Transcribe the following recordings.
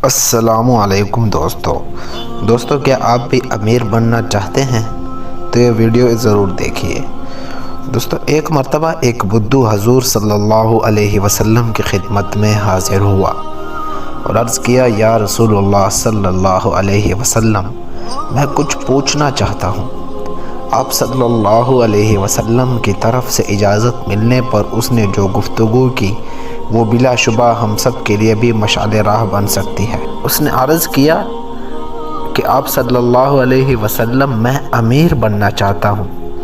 السلام علیکم دوستو کیا آپ بھی امیر بننا چاہتے ہیں تو یہ ویڈیو ضرور دیکھیے۔ دوستو ایک مرتبہ ایک بدھو حضور صلی اللہ علیہ وسلم کی خدمت میں حاضر ہوا اور عرض کیا، یا رسول اللہ صلی اللہ علیہ وسلم، میں کچھ پوچھنا چاہتا ہوں۔ آپ صلی اللہ علیہ وسلم کی طرف سے اجازت ملنے پر اس نے جو گفتگو کی وہ بلا شبہ ہم سب کے لیے بھی مشعل راہ بن سکتی ہے۔ اس نے عرض کیا کہ آپ صلی اللہ علیہ وسلم، میں امیر بننا چاہتا ہوں۔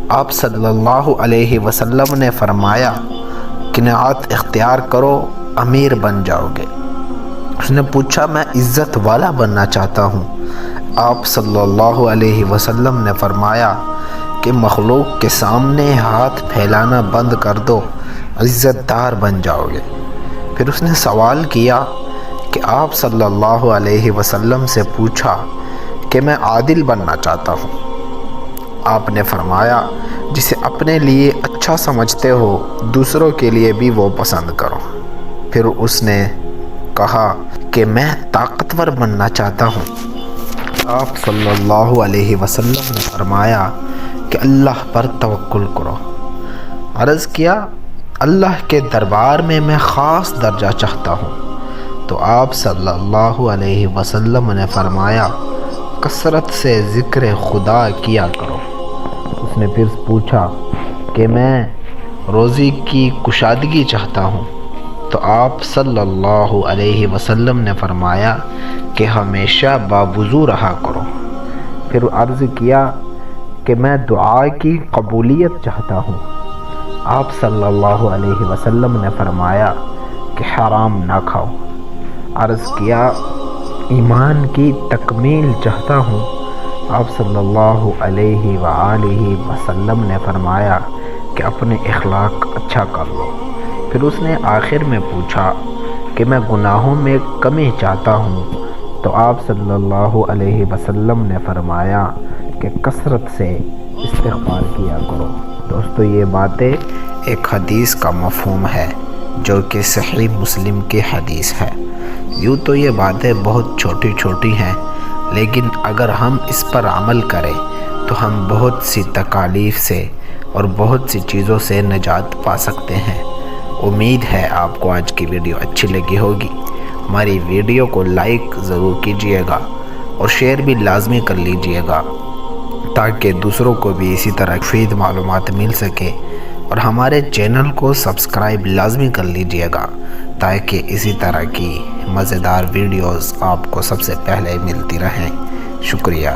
آپ صلی اللہ علیہ وسلم نے فرمایا، قناعت اختیار کرو، امیر بن جاؤ گے۔ اس نے پوچھا، میں عزت والا بننا چاہتا ہوں۔ آپ صلی اللہ علیہ وسلم نے فرمایا کہ مخلوق کے سامنے ہاتھ پھیلانا بند کر دو، عزت دار بن جاؤ گے۔ پھر اس نے سوال کیا کہ آپ صلی اللہ علیہ وسلم سے پوچھا کہ میں عادل بننا چاہتا ہوں۔ آپ نے فرمایا، جسے اپنے لیے اچھا سمجھتے ہو دوسروں کے لیے بھی وہ پسند کرو۔ پھر اس نے کہا کہ میں طاقتور بننا چاہتا ہوں۔ آپ صلی اللہ علیہ وسلم نے فرمایا کہ اللہ پر توکل کرو۔ عرض کیا، اللہ کے دربار میں میں خاص درجہ چاہتا ہوں۔ تو آپ صلی اللہ علیہ وسلم نے فرمایا، کثرت سے ذکر خدا کیا کرو۔ اس نے پھر پوچھا کہ میں روزی کی کشادگی چاہتا ہوں۔ تو آپ صلی اللہ علیہ وسلم نے فرمایا کہ ہمیشہ باوضو رہا کرو۔ پھر عرض کیا کہ میں دعا کی قبولیت چاہتا ہوں۔ آپ صلی اللہ علیہ وسلم نے فرمایا کہ حرام نہ کھاؤ۔ عرض کیا، ایمان کی تکمیل چاہتا ہوں۔ آپ صلی اللہ علیہ وآلہ وسلم نے فرمایا کہ اپنے اخلاق اچھا کر لو۔ پھر اس نے آخر میں پوچھا کہ میں گناہوں میں کمی چاہتا ہوں۔ تو آپ صلی اللہ علیہ وسلم نے فرمایا کہ کثرت سے استغفار کیا کرو۔ دوستو یہ باتیں ایک حدیث کا مفہوم ہے جو کہ صحیح مسلم کی حدیث ہے۔ یوں تو یہ باتیں بہت چھوٹی چھوٹی ہیں، لیکن اگر ہم اس پر عمل کریں تو ہم بہت سی تکالیف سے اور بہت سی چیزوں سے نجات پا سکتے ہیں۔ امید ہے آپ کو آج کی ویڈیو اچھی لگی ہوگی۔ ہماری ویڈیو کو لائک ضرور کیجئے گا اور شیئر بھی لازمی کر لیجئے گا تاکہ دوسروں کو بھی اسی طرح مفید معلومات مل سکے، اور ہمارے چینل کو سبسکرائب لازمی کر لیجئے گا تاکہ اسی طرح کی مزیدار ویڈیوز آپ کو سب سے پہلے ملتی رہیں۔ شکریہ۔